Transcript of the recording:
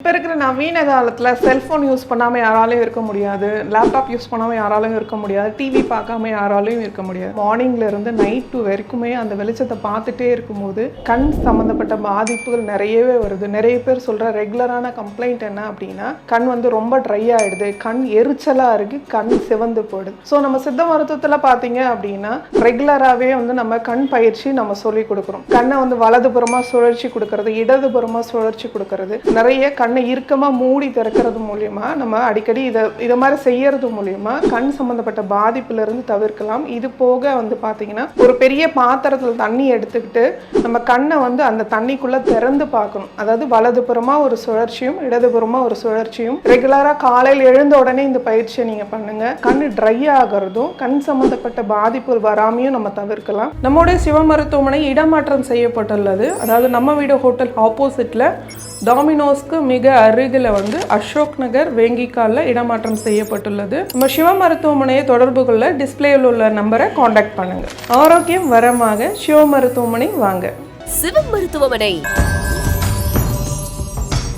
இப்போ இருக்கிற நவீன காலத்தில் செல்ஃபோன் யூஸ் பண்ணாமல் யாராலையும் இருக்க முடியாது, லேப்டாப் யூஸ் பண்ணாமல் யாராலையும் இருக்க முடியாது, டிவி பார்க்காம யாராலையும் இருக்க முடியாது. மார்னிங்லேருந்து நைட்டு வரைக்குமே அந்த வெளிச்சத்தை பார்த்துட்டே இருக்கும்போது கண் சம்மந்தப்பட்ட பாதிப்புகள் நிறையவே வருது. நிறைய பேர் சொல்கிற ரெகுலரான கம்ப்ளைண்ட் என்ன அப்படின்னா, கண் வந்து ரொம்ப ட்ரை ஆகிடுது, கண் எரிச்சலாக இருக்குது, கண் சிவந்து போயிடுது. ஸோ நம்ம சித்த மருத்துவத்தில் பார்த்தீங்க அப்படின்னா ரெகுலராகவே வந்து நம்ம கண் பயிற்சி நம்ம சொல்லி கொடுக்குறோம். கண்ணை வந்து வலதுபுறமாக சுழற்சி கொடுக்கறது, இடதுபுறமாக சுழற்சி கொடுக்கறது, நிறைய கண்ணை இறுக்கமாக மூடி திறக்கிறது மூலியமா நம்ம அடிக்கடி இதை மாதிரி செய்யறது மூலியமா கண் சம்பந்தப்பட்ட பாதிப்புலேருந்து தவிர்க்கலாம். இது போக வந்து பார்த்தீங்கன்னா ஒரு பெரிய பாத்திரத்தில் தண்ணி எடுத்துக்கிட்டு நம்ம கண்ணை வந்து அந்த தண்ணிக்குள்ளே திறந்து பார்க்கணும். அதாவது வலதுபுறமாக ஒரு சுழற்சியும் இடதுபுறமாக ஒரு சுழற்சியும் ரெகுலராக காலையில் எழுந்த உடனே இந்த பயிற்சியை நீங்கள் பண்ணுங்க. கண் ட்ரை ஆகிறதும் கண் சம்பந்தப்பட்ட பாதிப்புகள் வராமையும் நம்ம தவிர்க்கலாம். நம்முடைய சிவ மருத்துவமனை இடமாற்றம் செய்யப்பட்டுள்ளது. அதாவது நம்ம வீடு ஹோட்டல் ஆப்போசிட்ல டாமினோஸ்க்கு மிக அருகில் வந்து அசோக் நகர் வேங்கிக்காலில் இடமாற்றம் செய்யப்பட்டுள்ளது. நம்ம சிவ மருத்துவமனையை தொடர்பு கொள்ள டிஸ்பிளேயில் உள்ள நம்பரை காண்டாக்ட் பண்ணுங்க. ஆரோக்கியம் வரமாக சிவ மருத்துவமனை வாங்க. சிவ மருத்துவமனை.